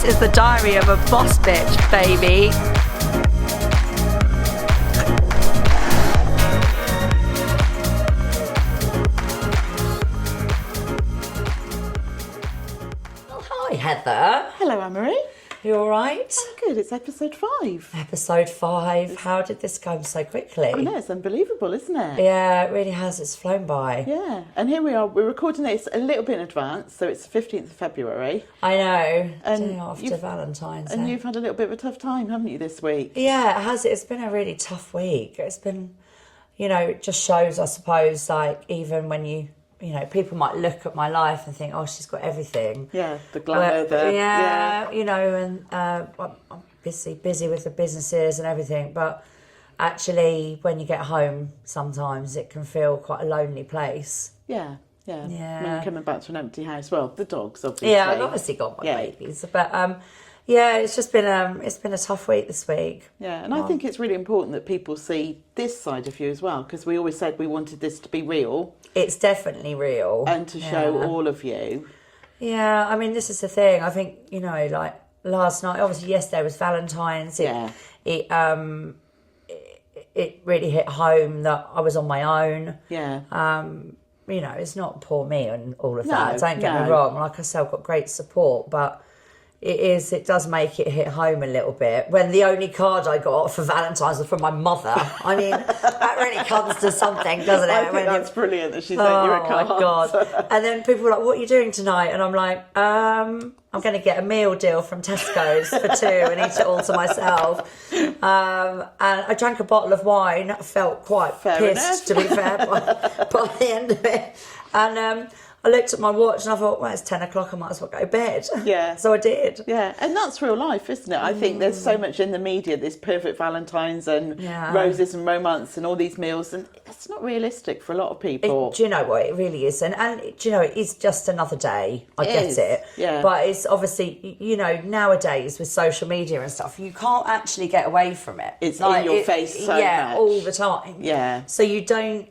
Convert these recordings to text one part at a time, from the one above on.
is the diary of a boss bitch, baby. Oh, hi, Heather. Hello, Anne-Marie. You all right? I'm good. It's episode 5. Episode 5. How did this go so quickly? I know, it's unbelievable, isn't it? Yeah, it really has. It's flown by. Yeah, and here we are. We're recording this a little bit in advance, so it's the 15th of February. I know. And Day after Valentine's Day. And you've had a little bit of a tough time, haven't you, this week? Yeah, it has. It's been a really tough week. It's been, it just shows, I suppose, like, even when you people might look at my life and think, oh, she's got everything. Yeah, the glamour, and I'm busy with the businesses and everything. But actually, when you get home, sometimes it can feel quite a lonely place. Yeah. Yeah. When you're coming back to an empty house. Well, the dogs, obviously. Yeah, I've obviously got my babies. But, it's just been a tough week this week. Yeah, and I think it's really important that people see this side of you as well, because we always said we wanted this to be real. It's definitely real. And to show all of you. Yeah, I mean, this is the thing. I think, like last night, obviously yesterday was Valentine's. It really hit home that I was on my own. Yeah. It's not poor me and all of that. Don't get me wrong. Like I said, I've got great support, but it does make it hit home a little bit when the only card I got for Valentine's was from my mother. I mean, that really comes to something, doesn't it? I think that's brilliant that she sent you a card. Oh my God. And then people were like, what are you doing tonight? And I'm like, I'm going to get a meal deal from Tesco's for 2 and eat it all to myself. And I drank a bottle of wine. I felt quite pissed, to be fair, by the end of it. And I looked at my watch and I thought, well, it's 10 o'clock, I might as well go to bed. Yeah. So I did. Yeah, and that's real life, isn't it? I think there's so much in the media, this perfect Valentine's and roses and romance and all these meals, and it's not realistic for a lot of people. Do you know what? It really is. And do you know, it is just another day. I get it. Yeah. But it's obviously, nowadays with social media and stuff, you can't actually get away from it. It's like, in your face so much. All the time. Yeah. So you don't,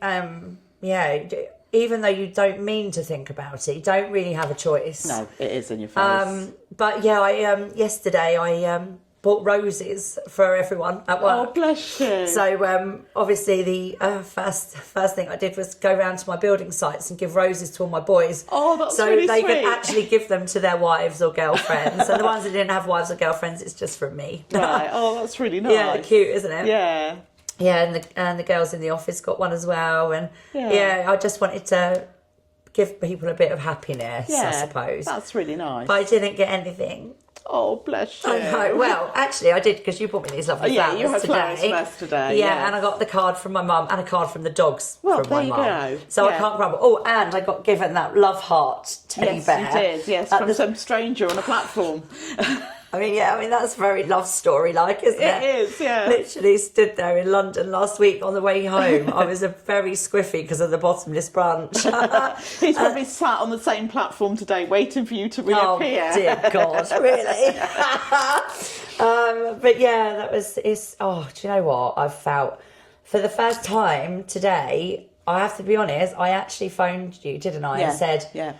even though you don't mean to think about it, you don't really have a choice. No, it is in your face. But yesterday I bought roses for everyone at work. Oh, bless you. So obviously the first thing I did was go round to my building sites and give roses to all my boys. Oh, that's really sweet. So sweet. they could actually give them to their wives or girlfriends. And the ones that didn't have wives or girlfriends, it's just from me. Right. Oh, that's really nice. Yeah, cute, isn't it? Yeah. Yeah, and the girls in the office got one as well, and I just wanted to give people a bit of happiness, I suppose. That's really nice. But I didn't get anything. Oh, bless you. I know. Well, actually, I did, because you bought me these lovely flowers you had today. flowers from us today. Yeah, and I got the card from my mum and a card from the dogs from there my you mum. go. So I can't grumble. Oh, and I got given that love heart teddy bear. Yes, you did. Yes, from some stranger on a platform. I mean, that's a very love story-like, isn't it? It is, yeah. Literally stood there in London last week on the way home. I was a very squiffy because of the bottomless brunch. He's probably sat on the same platform today waiting for you to reappear. Oh, dear God, really? But yeah, do you know what? I've felt, for the first time today, I have to be honest, I actually phoned you, didn't I? And said,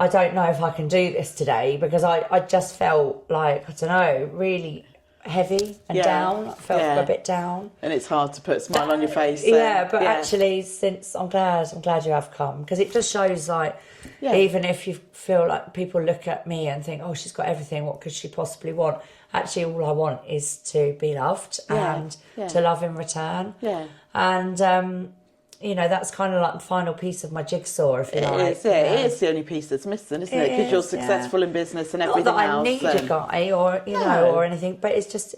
I don't know if I can do this today, because I just felt like, I don't know, really heavy and down. I felt a bit down. And it's hard to put a smile on your face. Actually, since I'm glad you have come, because it just shows, like, even if you feel like people look at me and think, oh, she's got everything, what could she possibly want? Actually, all I want is to be loved and to love in return. Yeah. And that's kind of like the final piece of my jigsaw, if you like. It is the only piece that's missing, isn't it? Because you're successful in business and everything else. Not that I need a guy or anything, but it's just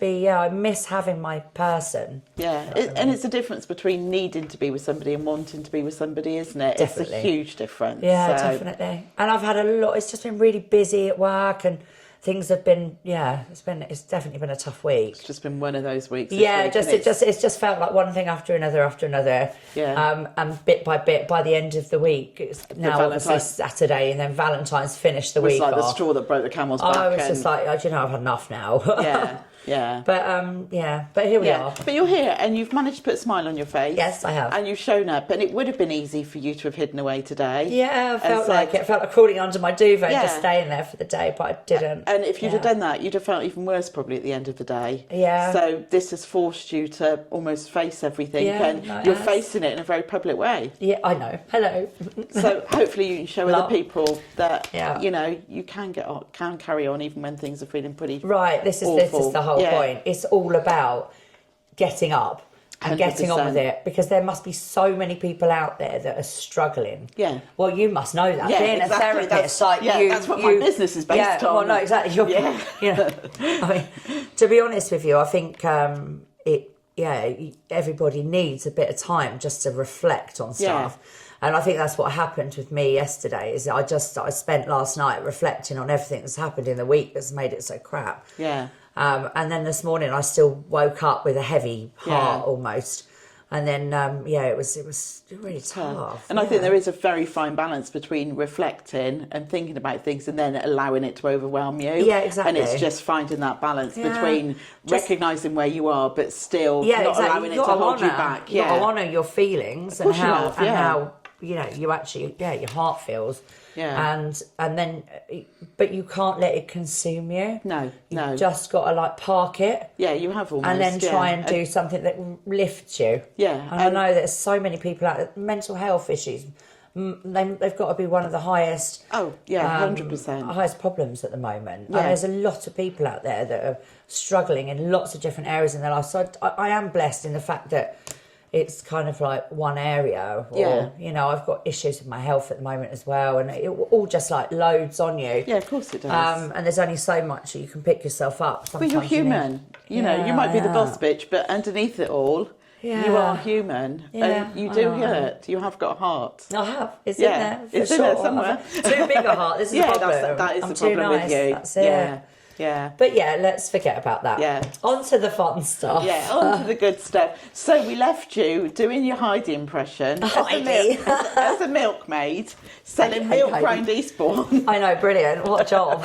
I miss having my person. Yeah, and it's a difference between needing to be with somebody and wanting to be with somebody, isn't it? Definitely. It's a huge difference. Yeah, definitely. And I've had a lot. It's just been really busy at work, and things have been, it's definitely been a tough week. It's just been one of those weeks. It's just felt like one thing after another. Yeah. And bit by bit, by the end of the week, it's now obviously Saturday, and then Valentine's finished the week It's like off. the straw that broke the camel's back. I was just like, I've had enough now. Yeah. Yeah. But here we are. But you're here and you've managed to put a smile on your face. Yes, I have. And you've shown up, and it would have been easy for you to have hidden away today. Yeah, I felt like it. I felt like crawling under my duvet and just staying there for the day, but I didn't. And if you'd have done that, you'd have felt even worse probably at the end of the day. Yeah. So this has forced you to almost face everything, and you're facing it in a very public way. Yeah, I know. Hello. So hopefully you can show other people that you know you can carry on even when things are feeling pretty right. This is the whole point. It's all about getting up and 100%. Getting on with it, because there must be so many people out there that are struggling. Yeah. Well, you must know that. Yeah, being exactly. a therapist, that's what my business is based on. Well, no, exactly. I mean, to be honest with you, I think everybody needs a bit of time just to reflect on stuff. Yeah. And I think that's what happened with me yesterday. Is I spent last night reflecting on everything that's happened in the week that's made it so crap. Yeah. And then this morning I still woke up with a heavy heart almost. And then, it was really tough. And I think there is a very fine balance between reflecting and thinking about things and then allowing it to overwhelm you. Yeah, exactly. And it's just finding that balance between recognising where you are but still not allowing it to hold you back. You've got to honour your feelings and how you know, you actually, your heart feels. Yeah. And then, but you can't let it consume you. No. You've just got to park it. Yeah, you have almost. And then try and do something that lifts you. Yeah. And I know there's so many people out there, mental health issues. They've got to be one of the highest. 100%. Highest problems at the moment. Yeah. And there's a lot of people out there that are struggling in lots of different areas in their life. So I am blessed in the fact that it's kind of like one area, or I've got issues with my health at the moment as well, and it all just loads on you. Yeah, of course it does. And there's only so much that you can pick yourself up. But you're human. You know, you might be the boss bitch, but underneath it all, you are human. Yeah. And you do hurt. You have got a heart. I have. It's in there. It's in there somewhere. Too big a heart. This is the problem. That is I'm the problem too nice. with you. That's it. Yeah. But let's forget about that. Yeah. On to the fun stuff. Yeah, on to the good stuff. So we left you doing your Heidi impression as a milkmaid, selling milk round Eastbourne. I know, brilliant. What a job.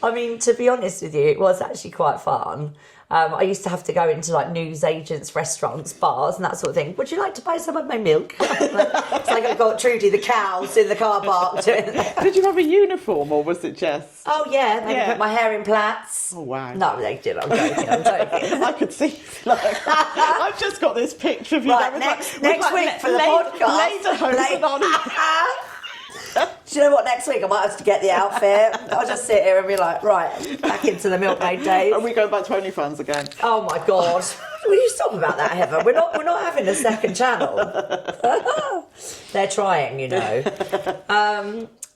I mean, to be honest with you, it was actually quite fun. I used to have to go into news agents, restaurants, bars and that sort of thing. Would you like to buy some of my milk? It's like I've got Trudy the cow in the car park doing that. Did you have a uniform or was it just... Oh yeah, they put my hair in plaits. Oh wow. No, they did. I'm joking. I could see, I've just got this picture of you. Right, next week for the podcast. Lederhosen on. Do you know what? Next week I might have to get the outfit. I'll just sit here and be like, right, back into the milkmaid days. Are we going back to OnlyFans again? Oh my god! Will you stop about that, Heather? We're not having a second channel. They're trying, you know.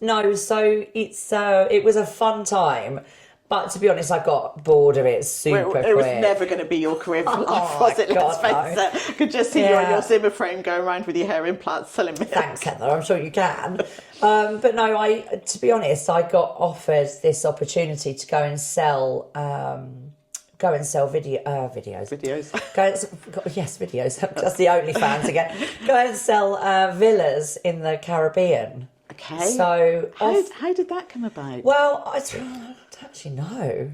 No, so it was a fun time. But to be honest, I got bored of it super quick. It was never going to be your career for life, was it? Let's face it. I could just see you on your Zimmer frame going around with your hair in plaits selling milk. Thanks, Heather. I'm sure you can. But no, to be honest, I got offered this opportunity to go and sell videos. Videos. That's the OnlyFans again. Go and sell villas in the Caribbean. Okay. So how did that come about? Well, I don't actually know.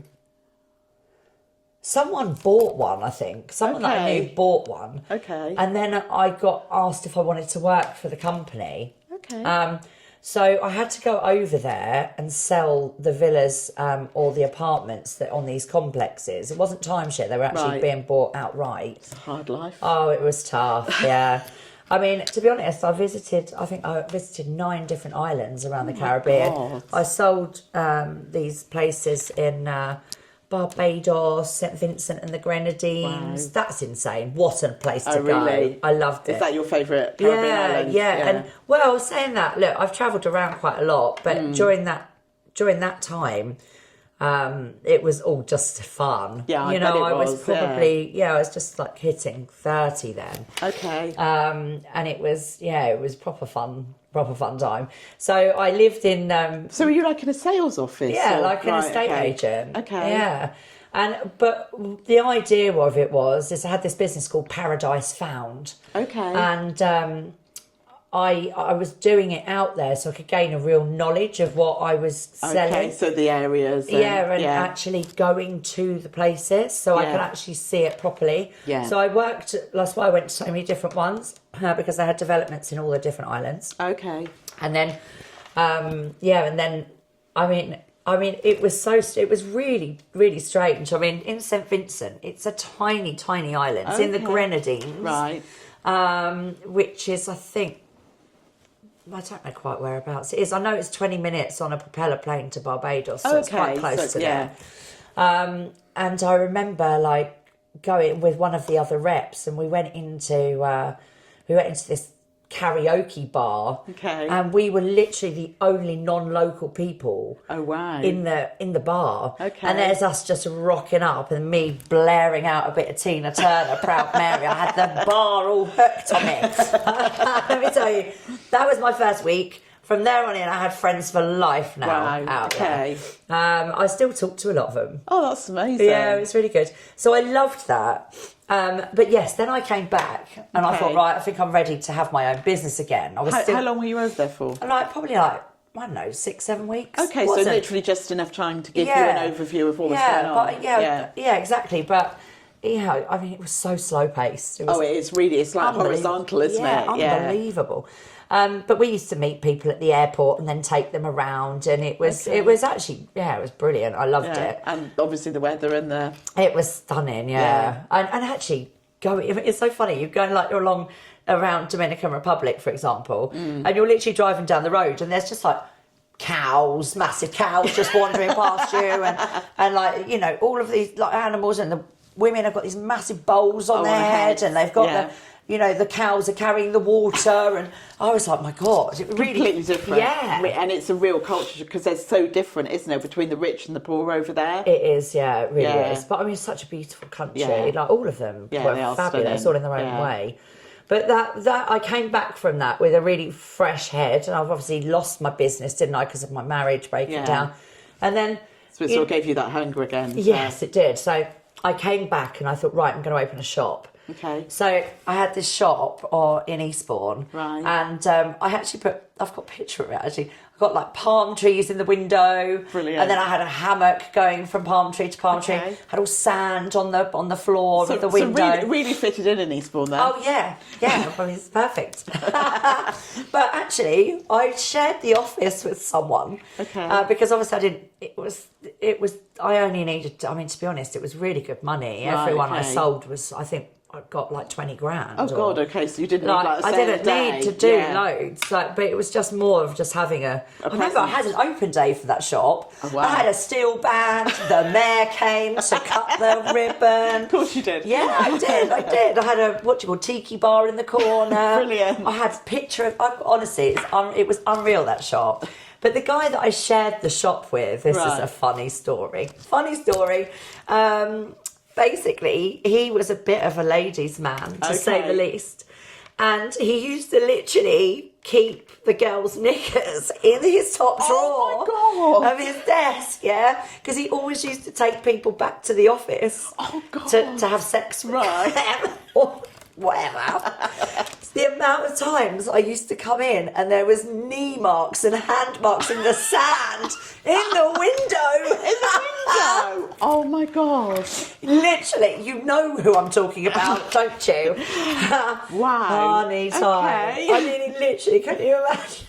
Someone bought one, I think. Someone that I knew bought one. Okay. And then I got asked if I wanted to work for the company. Okay. So I had to go over there and sell the villas or the apartments that on these complexes. It wasn't timeshare; they were actually being bought outright. It's a hard life. Oh, it was tough. Yeah. I mean, to be honest, I visited 9 different islands around the Caribbean. God. I sold these places in Barbados, St Vincent and the Grenadines. Wow. That's insane. What a place to go. I loved it. Is that your favourite Caribbean island? Yeah. And saying that, look, I've travelled around quite a lot, but during that time, it was all just fun. Yeah, I was probably I was just hitting 30 then. Okay. And it was proper fun time. So I lived in. So were you in a sales office? Yeah, an estate agent. Okay. Yeah. But the idea of it was I had this business called Paradise Found. Okay. And I was doing it out there so I could gain a real knowledge of what I was selling. Okay, so the areas. And actually going to the places so I could actually see it properly. Yeah. So that's why I went to so many different ones, because I had developments in all the different islands. Okay. And then, it was really, really strange. I mean, in St. Vincent, it's a tiny, tiny island. It's in the Grenadines. Right. Which is, I think, I don't know quite whereabouts it is. I know it's 20 minutes on a propeller plane to Barbados, so it's quite close to there. And I remember like going with one of the other reps, and we went into this karaoke bar. Okay. And we were literally the only non-local people. Oh wow. In the bar. Okay. And there's us just rocking up and me blaring out a bit of Tina Turner, Proud Mary. I had the bar all hooked on it. Let me tell you, that was my first week. From there on in, I had friends for life now. Wow. Out Okay. there. I still talk to a lot of them. Oh, that's amazing. Yeah, it's really good. So I loved that. But yes, then I came back and I thought, right, I think I'm ready to have my own business again. How long were you over there for? Probably I don't know, 6-7 weeks. Okay, so literally just enough time to give you an overview of what was going on. Yeah, exactly. But I mean, it was so slow paced. It's like horizontal, isn't it? Unbelievable. But we used to meet people at the airport and then take them around, and it was actually it was brilliant. I loved it, and obviously the weather and it was stunning, and actually it's so funny. You're going you're along around Dominican Republic, for example, and you're literally driving down the road, and there's just like cows, massive cows, just wandering past you, and all of these animals, and the women have got these massive bowls on their head, and they've got the cows are carrying the water, and I was like, my God, it really completely different. Yeah, and it's a real culture because they're so different, isn't it, between the rich and the poor over there? It is, it really is. But I mean, it's such a beautiful country. Like all of them were fabulous, all in their own way. But that I came back from that with a really fresh head, and I've obviously lost my business, didn't I, because of my marriage breaking down, and then so it sort of gave you that hunger again. Yes, it did. So I came back and I thought, right, I'm going to open a shop. Okay. So I had this shop in Eastbourne, right? And I've got a picture of it actually. I've got like palm trees in the window, brilliant. And then I had a hammock going from palm tree to palm tree. Had all sand on the floor of the window. So really fitted in Eastbourne there. Oh yeah. I mean, it's perfect. But actually, I shared the office with someone, because obviously I didn't. It was. I only needed. I mean, to be honest, it was really good money. Right, Everyone I sold was, I think, I got like 20 grand. Oh God, okay, so you didn't need I didn't need to do loads, but it was just more of just having I remember I had an open day for that shop. Oh, wow. I had a steel band, the mayor came to cut the ribbon. Of course you did. Yeah, I did. I had a tiki bar in the corner. Brilliant. I had a picture of, honestly, it was unreal, that shop. But the guy that I shared the shop with, this is a funny story. Basically, he was a bit of a ladies' man, to say the least. And he used to literally keep the girls' knickers in his top drawer of his desk, because he always used to take people back to the office to have sex with them or whatever. The amount of times I used to come in and there was knee marks and hand marks in the sand in the window. Oh my God. Literally, you know who I'm talking about, don't you? Wow. Funny time. Okay. I mean, literally, can you imagine?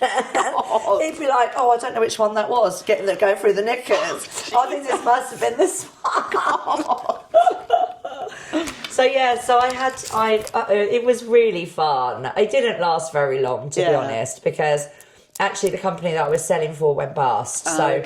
He'd be like, I don't know which one that was, going through the knickers. I think this must have been this one. So it was really fun. It didn't last very long, to be honest, because actually the company that I was selling for went bust. So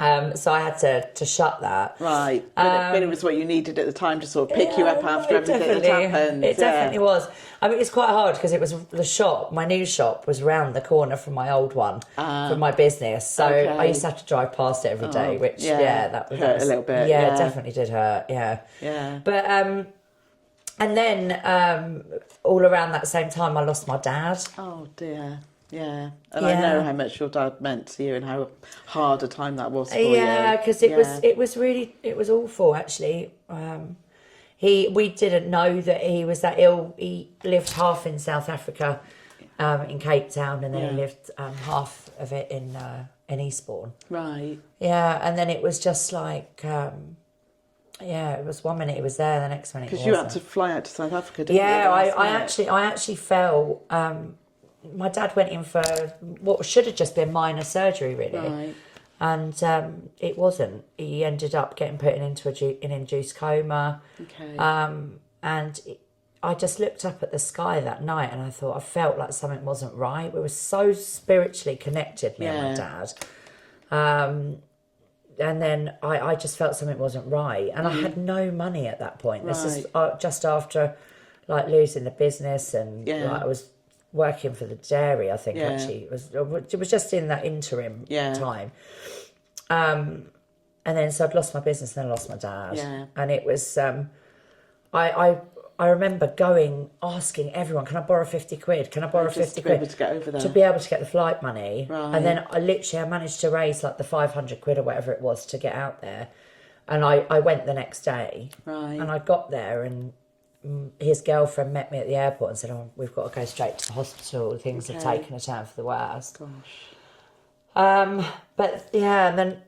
I had to shut that. Right. But it was what you needed at the time to sort of pick you up after everything that happened. It definitely was. I mean, it's quite hard because it was the shop, my new shop was round the corner from my old one, from my business. So I used to have to drive past it every day, which, that hurt a little bit. Yeah, it definitely did hurt, Yeah. But, and then all around that same time, I lost my dad. Oh, dear. Yeah, and I know how much your dad meant to you and how hard a time that was for you. Yeah, because it was awful actually. We didn't know that he was that ill. He lived half in South Africa, in Cape Town, and then he lived half of it in Eastbourne. Right. Yeah, and then it was just like, it was 1 minute he was there, the next minute he wasn't. Because you had to fly out to South Africa, didn't you? I actually fell. My dad went in for what should have just been minor surgery, really. Right. And it wasn't. He ended up getting put into an induced coma. Okay. I just looked up at the sky that night and I thought, I felt like something wasn't right. We were so spiritually connected, me and my dad. And then I just felt something wasn't right. And I had no money at that point. This is just after like losing the business, and like, I was working for the dairy, I think, actually. It was just in that interim time. And then so I'd lost my business and then I lost my dad. Yeah. And it was, I remember asking everyone, can I borrow 50 quid? Can I borrow 50 quid? To get over there. To be able to get the flight money. Right. And then I managed to raise like the 500 quid or whatever it was to get out there. And I went the next day. Right. And I got there and his girlfriend met me at the airport and said, oh, we've got to go straight to the hospital. Things have taken a turn for the worst. Gosh. But yeah, and then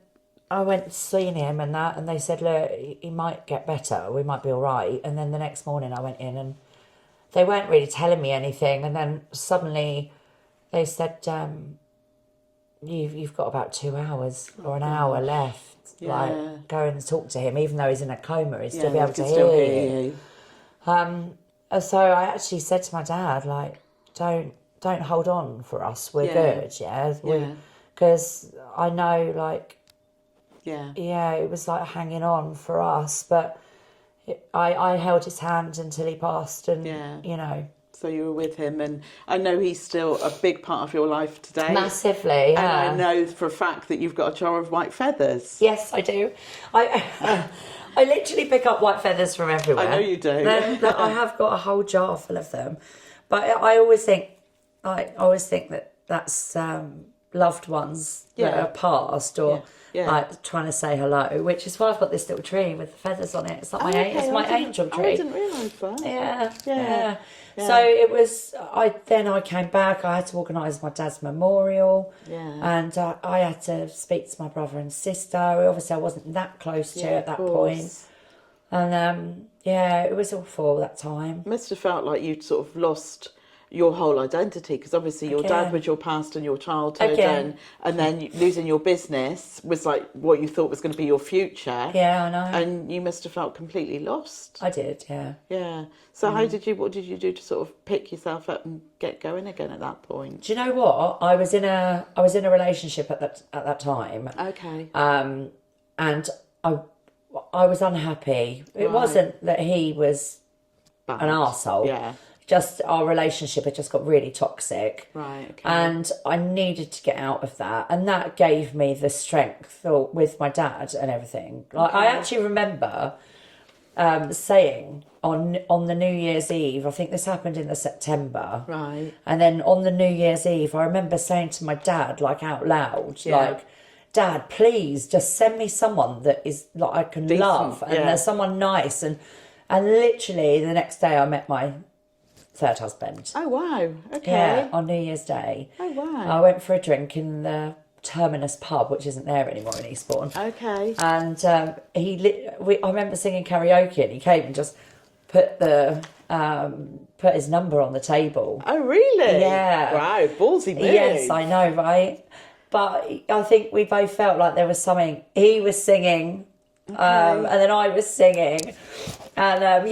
I went seeing him and that, and they said, look, he might get better. We might be all right. And then the next morning I went in and they weren't really telling me anything. And then suddenly they said, you've got about 2 hours or an hour left. Yeah. Like, go and talk to him. Even though he's in a coma, he'd still be able to hear you. So I actually said to my dad, like, don't hold on for us. We're good, because I know, like, it was like hanging on for us, but I held his hand until he passed, and you know. So you were with him, and I know he's still a big part of your life today. Massively, yeah. And I know for a fact that you've got a jar of white feathers. Yes, I do. I literally pick up white feathers from everywhere. I know you do. I have got a whole jar full of them, but I always think that that's loved ones that are passed, or like trying to say hello, which is why I've got this little tree with the feathers on it. It's like my angel tree. I didn't realise that. Yeah. So it was. I came back. I had to organise my dad's memorial. Yeah. And I had to speak to my brother and sister. Obviously, I wasn't that close to at that point. And it was awful that time. It must have felt like you'd sort of lost your whole identity, because obviously your dad was your past and your childhood, and then losing your business was like what you thought was going to be your future. Yeah, I know. And you must have felt completely lost. I did, yeah. Yeah. So what did you do to sort of pick yourself up and get going again at that point? Do you know what? I was in a relationship at that time. Okay. And I was unhappy. It wasn't that he was an arsehole. Yeah. Just our relationship had just got really toxic. Right, okay. And I needed to get out of that. And that gave me the strength with my dad and everything. Like, I actually remember saying on the New Year's Eve, I think this happened in the September. Right. And then on the New Year's Eve, I remember saying to my dad, like out loud, like, Dad, please just send me someone that is like I can decent, love, and there's someone nice. And literally the next day I met my third husband. Oh, wow. Okay. Yeah, on New Year's Day. Oh, wow. I went for a drink in the Terminus pub, which isn't there anymore in Eastbourne. Okay. And I remember singing karaoke, and he came and just put his number on the table. Oh, really? Yeah. Wow, ballsy move. Yes, I know, right? But I think we both felt like there was something. He was singing, and then I was singing. And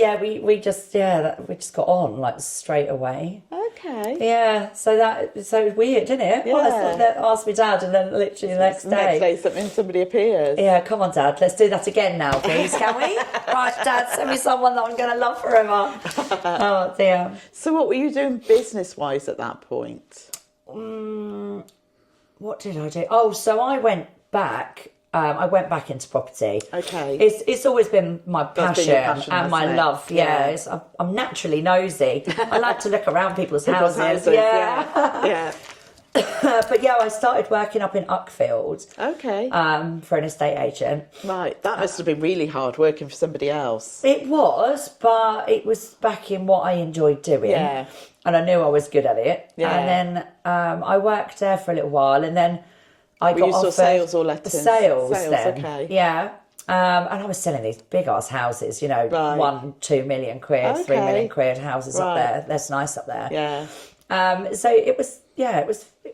we just got on like straight away. Okay. Yeah, so it was weird, didn't it? Yeah. Well, I asked my dad, and then literally the next day somebody appears. Yeah, come on, Dad, let's do that again now, please, can we? Right, Dad, send me someone that I'm going to love forever. Oh dear. So what were you doing business-wise at that point? What did I do? Oh, so I went back. I went back into property. Okay. It's always been my passion and my love. Yeah. I'm naturally nosy. I like to look around people's houses. Yeah. But yeah, I started working up in Uckfield. Okay. For an estate agent. Right, that must have been really hard working for somebody else. It was, but it was back in what I enjoyed doing. Yeah. And I knew I was good at it. Yeah. And then I worked there for a little while, and then I got offered sales or lettings? Sales then. Okay. Yeah. And I was selling these big ass houses, you know, Right. 1-2 million quid, Okay. 3 million quid houses up Right. there. That's nice up there. Yeah. So it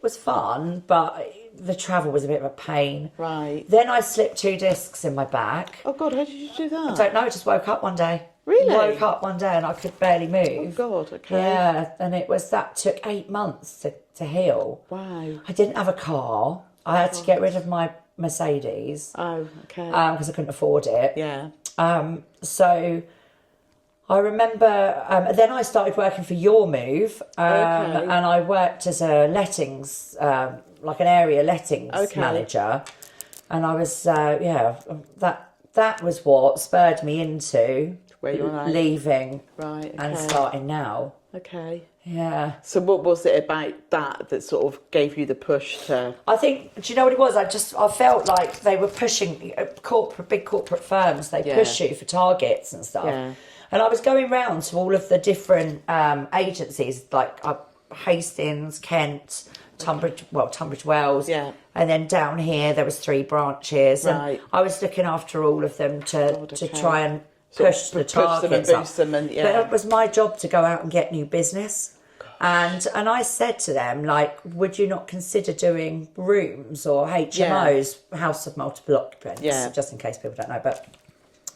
was fun, but the travel was a bit of a pain. Right. Then I slipped 2 discs in my back. Oh God, how did you do that? I don't know, I just woke up one day. Really? Woke up one day and I could barely Oh move. God, okay. Yeah, and that took 8 months to heal. Wow. I didn't have a car. I had to get rid of my Mercedes Oh, okay. because I couldn't afford it. Yeah. So I remember then I started working for Your Move, and I worked as a lettings, like an area lettings manager, and I was that was what spurred me into Where you are now. leaving Right. and Okay. starting now. Okay. Yeah. So what was it about that sort of gave you the push to? I think, do you know what it was? I felt like they were pushing big corporate firms. They push you for targets and stuff. Yeah. And I was going round to all of the different agencies, like Hastings, Kent, Tunbridge Wells. Yeah. And then down here there was 3 branches. Right. And I was looking after all of them to try and push the push them and targets up. boost them and, yeah. But it was my job to go out and get new business. And I said to them, like, would you not consider doing rooms or HMOs, house of multiple occupants, just in case people don't know.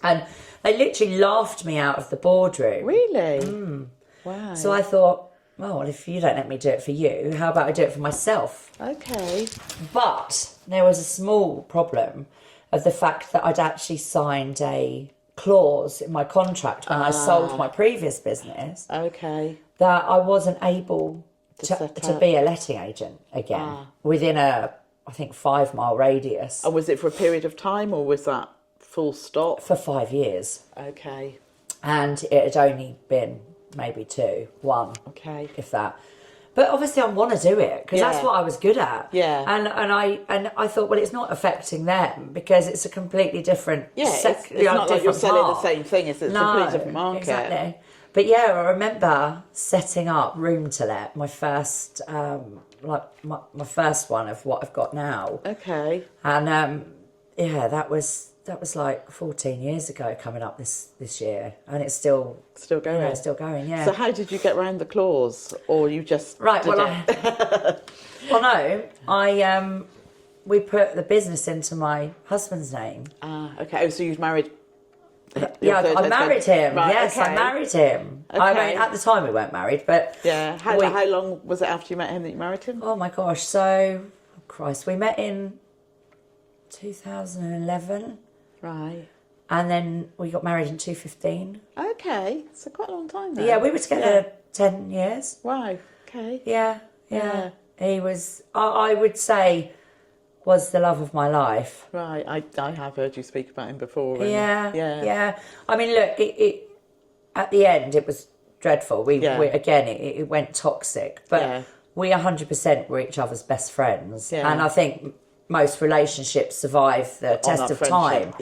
And they literally laughed me out of the boardroom. Really? Wow. So I thought, well, if you don't let me do it for you, how about I do it for myself? Okay. But there was a small problem of the fact that I'd actually signed a clause in my contract when I sold my previous business Okay. that I wasn't able set to up. be a letting agent again within I think 5-mile radius And was it for a period of time or was that full stop? for 5 years. Okay. And it had only been maybe 2, 1, Okay. if that. But obviously I want to do it because that's Yeah. what I was good at. Yeah. And I thought, well, it's not affecting them because it's a completely different Yeah, it's not like you're different selling the part. same thing. It's a completely different market. Exactly. But yeah, I remember setting up Room to Let, my first, my first one of what I've got now. Okay. And that was like 14 years ago coming up this year, and it's still going. Yeah, still going. Yeah. So how did you get around the clause, or you just Right. did Well, we put the business into my husband's name. Okay. Oh, so you've married. Yeah, I married him. Right, Yes, okay. I married him. I Okay. mean, at the time we weren't married, but Yeah. How long was it after you met him that you married him? oh my gosh! So, Christ, we met in 2011, Right. and then we got married in 2015. Okay. So quite a long time then. Yeah, we were together 10 years. Wow. Okay. Yeah. He was, I would say, was the love of my life. Right. I have heard you speak about him before. And Yeah. I mean, look, it at the end it was dreadful. We again it went toxic, but we 100% were each other's best friends, and I think most relationships survive the test of time.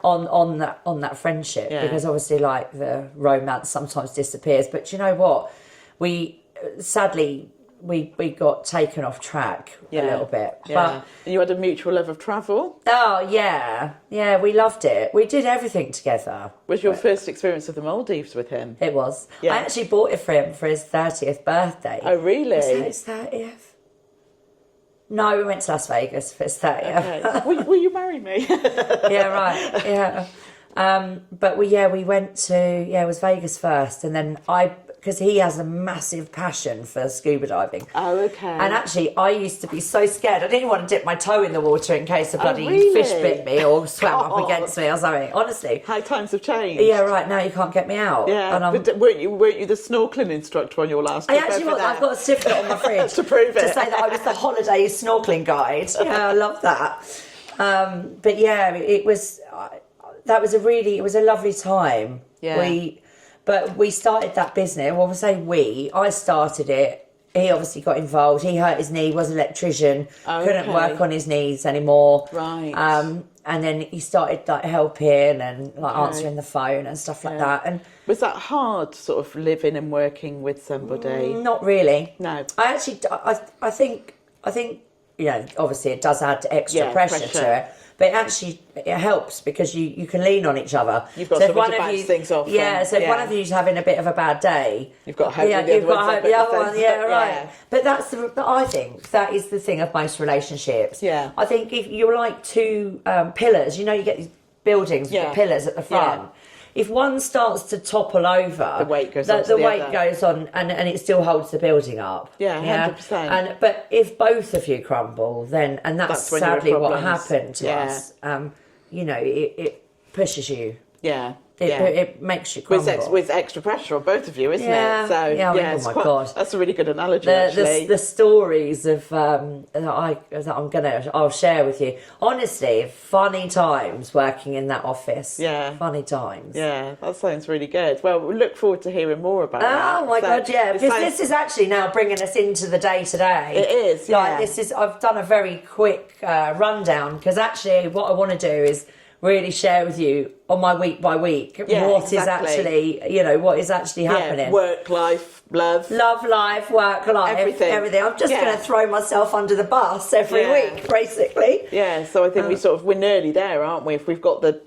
On that friendship, because obviously, like, the romance sometimes disappears. But you know what? We sadly. We got taken off track a little bit. But and you had a mutual love of travel. oh yeah, we loved it. We did everything together. Was your first experience of the Maldives with him? It was. Yeah. I actually bought it for him for his 30th birthday. Oh, really? Was that his 30th? No, we went to Las Vegas for his 30th. Okay. Will you marry me? Yeah, right. Yeah. But we went to, it was Vegas first, and then because he has a massive passion for scuba diving. Oh, okay. And actually, I used to be so scared. I didn't want to dip my toe in the water in case a bloody really? fish bit me or swam up against me or something. Honestly. How times have changed. Yeah, right. Now you can't get me out. Yeah. And But weren't you the snorkelling instructor on your last I trip actually over was. there? I've got a certificate on my fridge To prove it. to say that I was the holiday snorkeling guide. Yeah, I love that. But yeah, it was. That was it was a lovely time. Yeah. We started that business. Well, I say we. I started it he obviously got involved. He hurt his knee, was an electrician, couldn't work on his knees anymore. Right. And then he started like helping and like answering the phone and stuff like that. And was that hard, sort of living and working with somebody? Not really. No. I think obviously it does add extra pressure to it. But it helps because you can lean on each other. You've got someone to bounce things off. Yeah, so if one of you's having a bit of a bad day, you've got hope. You've got hope the other one. Yeah, right. But I think that is the thing of most relationships. Yeah. I think if you're like two pillars, you get these buildings with the pillars at the front. Yeah. If one starts to topple over, the weight goes on and it still holds the building up. Yeah, 100%. But if both of you crumble, then that's sadly what happened to us. It pushes you. Yeah. It makes you crumble. With extra pressure on both of you, isn't it? So oh my God, that's a really good analogy. Actually, the stories of I'll share with you. Honestly, funny times working in that office. Yeah, funny times. Yeah, that sounds really good. Well, we look forward to hearing more about that. Oh my God, yeah. Because this is actually now bringing us into the day today. It is. Yeah. Like I've done a very quick rundown because actually what I want to do is really share with you on my week by week what is actually happening. Work, life, love, life, work, life, everything. I'm just going to throw myself under the bus every week, basically. Yeah. So I think we're nearly there, aren't we? If we've got the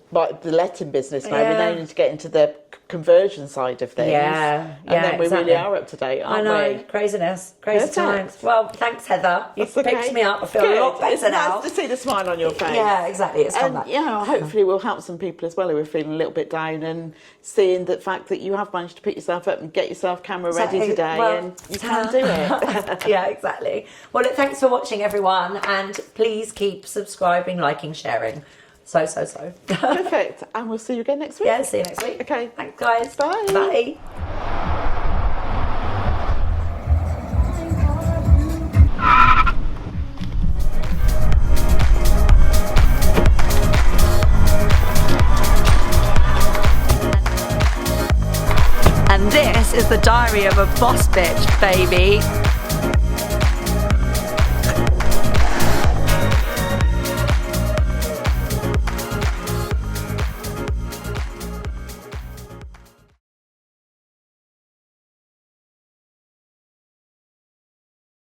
letting business now, we now need to get into the conversion side of things. Yeah. And then we really are up to date, aren't we? I know. Craziness. Crazy times. Well, thanks, Heather. You've picked me up. I feel a lot better now. It's nice to see the smile on your face. Yeah, exactly. It's come back. Hopefully we'll help some people as well who are feeling a little bit down and seeing the fact that you have managed to pick yourself up and get yourself camera ready today, and you can do it. Yeah, exactly. Well, look, thanks for watching, everyone, and please keep subscribing, liking, sharing. So. Perfect. And we'll see you again next week. Yeah, see you next week. Okay. Thanks, guys. Bye. Bye. And this is the diary of a boss bitch, baby.